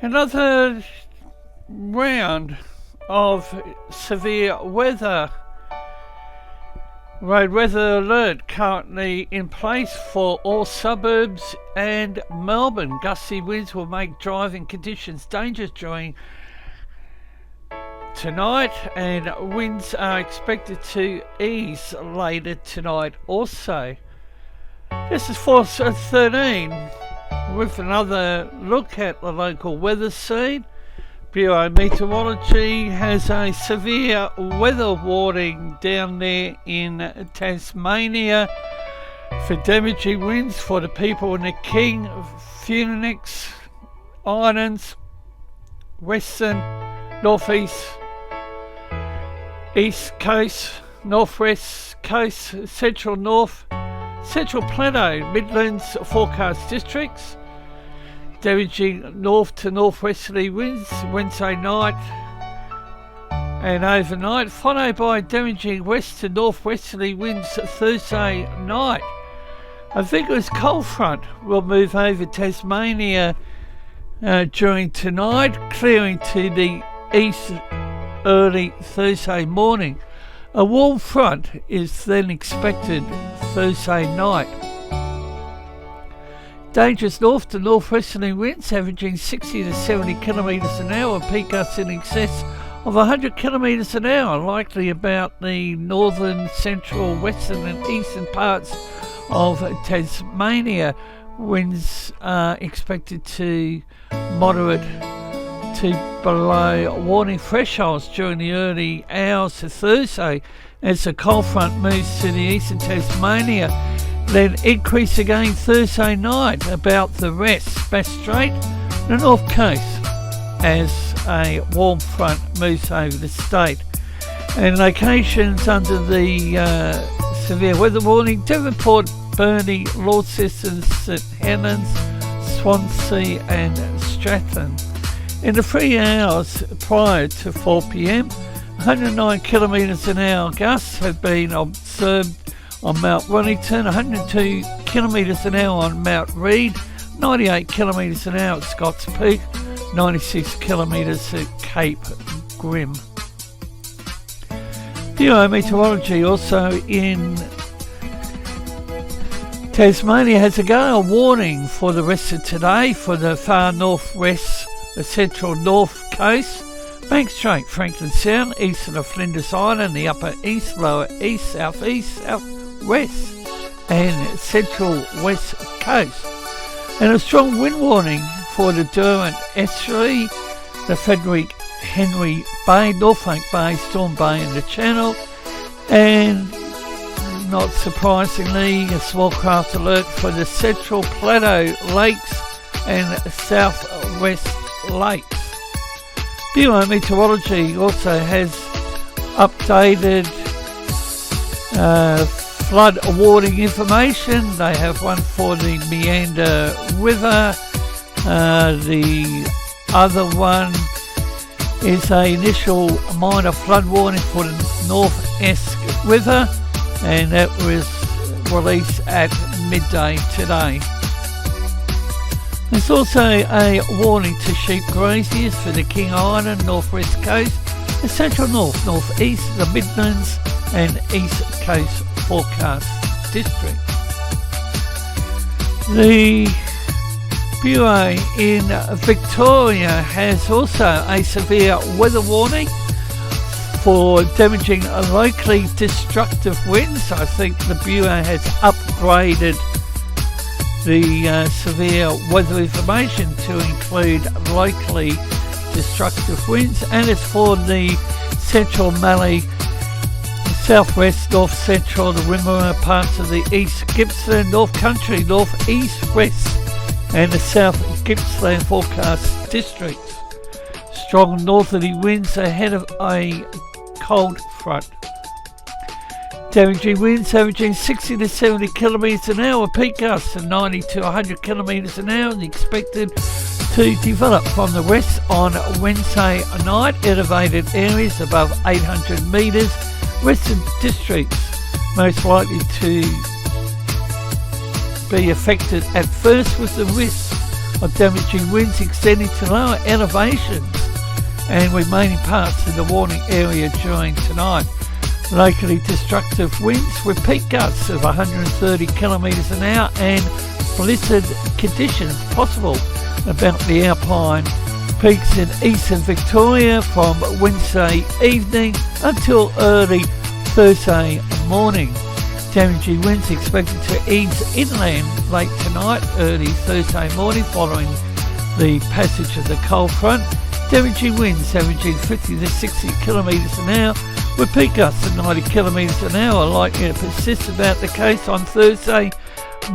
Another round of severe weather. Road weather alert currently in place for all suburbs and Melbourne. Gusty winds will make driving conditions dangerous during tonight, and winds are expected to ease later tonight also. This is Force 13 with another look at the local weather scene. Bureau Meteorology has a severe weather warning down there in Tasmania for damaging winds for the people in the King, Phoenix Islands, Western, Northeast, East Coast, Northwest Coast, Central North, Central Plateau, Midlands forecast districts. Damaging north to northwesterly winds Wednesday night and overnight, followed by damaging west to northwesterly winds Thursday night. A vigorous cold front will move over Tasmania during tonight, clearing to the east early Thursday morning. A warm front is then expected Thursday night. Dangerous north to northwesterly winds averaging 60 to 70 kilometres an hour, peak gusts in excess of 100 kilometres an hour, likely about the northern, central, western and eastern parts of Tasmania. Winds are expected to moderate to below warning thresholds during the early hours of Thursday as the cold front moves to the eastern Tasmania. Then increase again Thursday night about the West Bass Strait, the North Coast, as a warm front moves over the state. And locations under the severe weather warning: Devonport, Burnie, Launceston, St Helens, Swansea and Stratton. In the 3 hours prior to 4 p.m, 109 kilometres an hour gusts have been observed on Mount Wellington, 102 kilometres an hour on Mount Reid, 98 kilometres an hour at Scotts Peak, 96 kilometres at Cape Grim. Bureau Meteorology also in Tasmania has a gale warning for the rest of today for the far northwest, the central north coast, Bank Strait, Franklin Sound, east of the Flinders Island, the upper east, lower east, southeast, southwest and central west coast. And a strong wind warning for the Derwent Estuary, the Frederick Henry Bay, Norfolk Bay, Storm Bay and the Channel. And not surprisingly, a small craft alert for the Central Plateau Lakes and Southwest Lakes. Bureau Meteorology also has updated flood warning information. They have one for the Meander River. The other one is an initial minor flood warning for the North Esk River, and that was released at midday today. There's also a warning to sheep graziers for the King Island, Northwest Coast, the Central North, Northeast, the Midlands and East Coast forecast districts. The Bureau in Victoria has also a severe weather warning for damaging locally destructive winds. I think the Bureau has upgraded the severe weather information to include locally destructive winds, and it's for the Central Mallee, Southwest, North Central, the Wimmera, parts of the East Gippsland, North Country, North East West and the South Gippsland forecast districts. Strong northerly winds ahead of a cold front. Damaging winds averaging 60 to 70 kilometres an hour, peak gusts of 90 to 100 kilometres an hour, and expected to develop from the west on Wednesday night. Elevated areas above 800 metres. Western districts most likely to be affected at first, with the risk of damaging winds extending to lower elevations and remaining parts of the warning area during tonight. Locally destructive winds with peak gusts of 130 kilometres an hour and blizzard conditions possible about the Alpine peaks in eastern Victoria from Wednesday evening until early Thursday morning. Damaging winds expected to ease inland late tonight, early Thursday morning following the passage of the cold front. Damaging winds averaging 50 to 60 kilometres an hour with peak gusts of 90 kilometres an hour likely to persist about the coast on Thursday,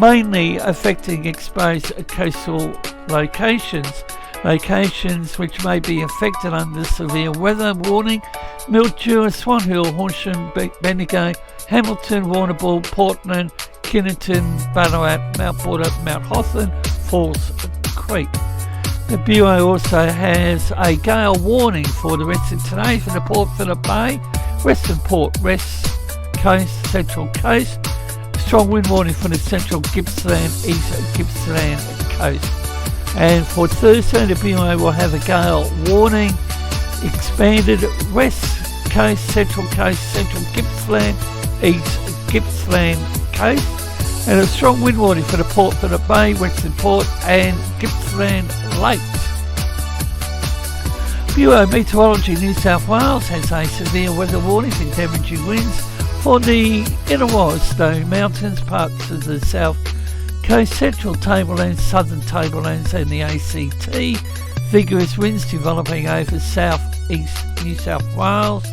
mainly affecting exposed coastal locations which may be affected under severe weather warning: Mildura, Swan Hill, Horsham, Bendigo, Hamilton, Warrnambool, Portland, Kinnerton, Ballarat, Mount Porter, Mount Hotham, Falls Creek. The Bureau also has a gale warning for the rest of today for the Port Phillip Bay, Western Port, West Coast, Central Coast. Strong wind warning for the Central Gippsland, East Gippsland Coast. And for Thursday, the Bureau will have a gale warning, expanded West Coast, Central Gippsland, East Gippsland Coast, and a strong wind warning for the Port Phillip Bay, Western Port and Gippsland Lakes. Bureau Meteorology New South Wales has a severe weather warning for damaging winds for the Inner Snowy Mountains, parts of the South Coast, Central Tablelands, Southern Tablelands and the ACT. Vigorous winds developing over south-east New South Wales.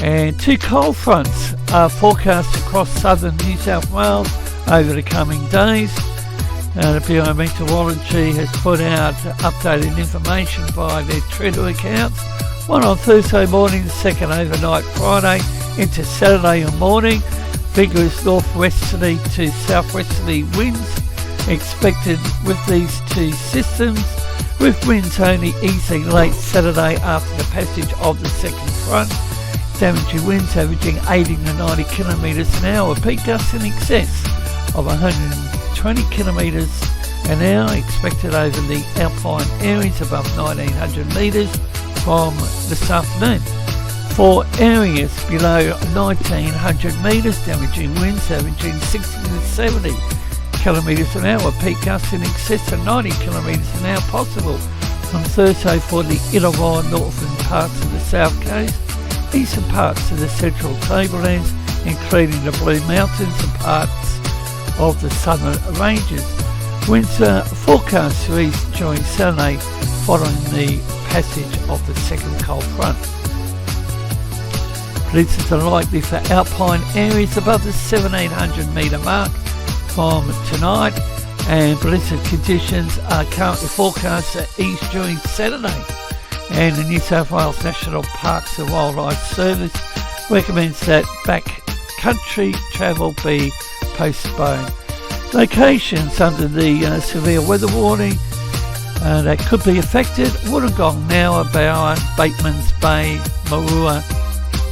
And two cold fronts are forecast across southern New South Wales over the coming days. The Bureau Meteorology has put out updated information via their Twitter accounts. One on Thursday morning, the second overnight Friday into Saturday morning. Vigorous northwesterly to southwesterly winds expected with these two systems, with winds only easing late Saturday after the passage of the second front. Damaging winds averaging 80 to 90 kilometres an hour, peak gusts in excess of 120 kilometres an hour expected over the Alpine areas above 1900 metres from this afternoon. For areas below 1900 metres, damaging winds averaging 60 to 70 kilometres an hour, peak gusts in excess of 90 kilometres an hour possible from Thursday for the Illawarra northern parts of the south coast, eastern parts of the central tablelands, including the Blue Mountains and parts of the southern ranges. Winds are forecast to east during Saturday following the passage of the second cold front. Blizzards are likely for alpine areas above the 1700 metre mark from tonight, and blizzard conditions are currently forecast to ease during Saturday. And the New South Wales National Parks and Wildlife Service recommends that backcountry travel be postponed. Locations under the severe weather warning that could be affected: Wollongong, Nowra, Bower, Batemans Bay, Marua,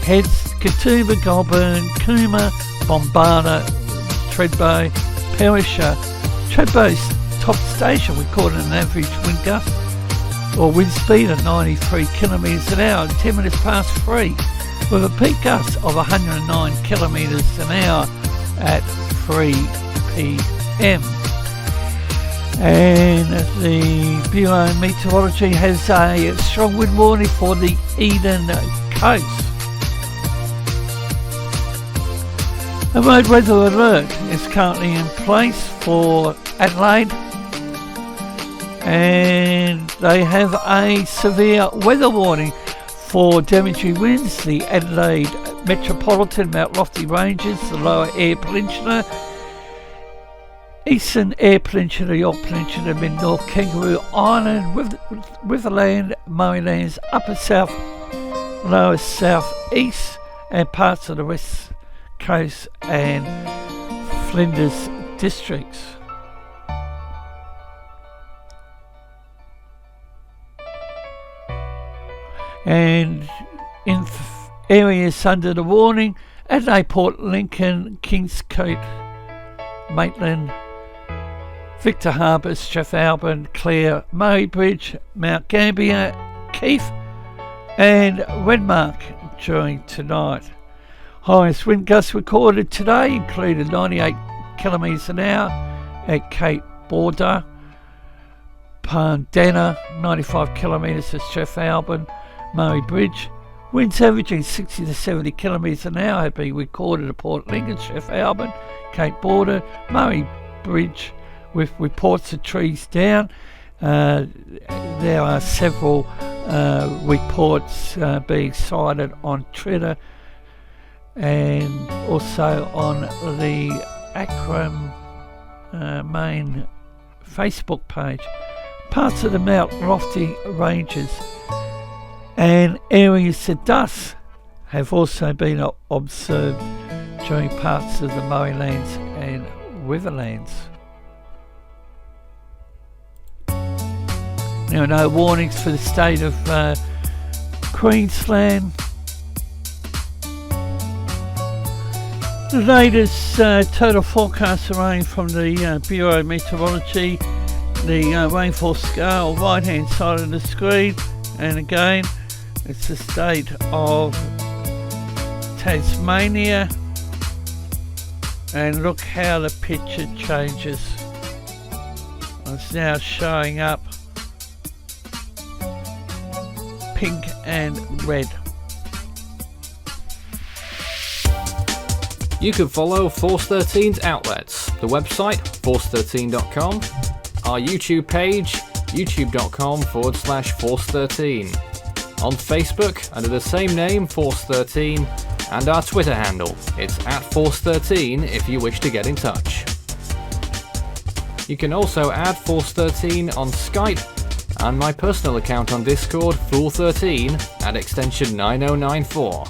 Heads, Katoomba, Goulburn, Cooma, Bombarda, Treadbow, Perisher. Treadbow's top station recorded an average wind gust or wind speed of 93 kilometres an hour at 10 minutes past 3, with a peak gust of 109 kilometres an hour at 3 p.m. And the Bureau of Meteorology has a strong wind warning for the Eden Coast. A road weather alert is currently in place for Adelaide, and they have a severe weather warning for damaging winds: the Adelaide Metropolitan, Mount Lofty Ranges, the lower Eyre Peninsula, eastern Eyre Peninsula, Yorke Peninsula, mid-north Kangaroo Island, Riverland, Murraylands, upper south, lower south-east, and parts of the West Coast and Flinders districts. And in areas under the warning: Adelaide, Port Lincoln, Kingscote, Maitland, Victor Harbour, Strathalbyn, Clare, Murray Bridge, Mount Gambier, Keith and Renmark during tonight. Highest wind gusts recorded today included 98 kilometres an hour at Cape Border, Pandana, 95 kilometres at Strathalbyn, Murray Bridge. Winds averaging 60 to 70 kilometres an hour have been recorded at Port Lincoln, Strathalbyn, Cape Border, Murray Bridge, with reports of trees down. There are several reports being cited on Twitter and also on the Akram main Facebook page. Parts of the Mount Lofty ranges and areas of dust have also been observed during parts of the Murraylands and Riverlands. There are no warnings for the state of Queensland. The latest total forecast of rain from the Bureau of Meteorology, the rainfall scale right hand side of the screen, and again it's the state of Tasmania, and look how the picture changes. It's now showing up pink and red. You can follow Force 13's outlets, the website force13.com, our YouTube page youtube.com/Force13, on Facebook under the same name Force 13, and our Twitter handle, it's @Force13 if you wish to get in touch. You can also add Force 13 on Skype and my personal account on Discord, Fool13, at extension 9094.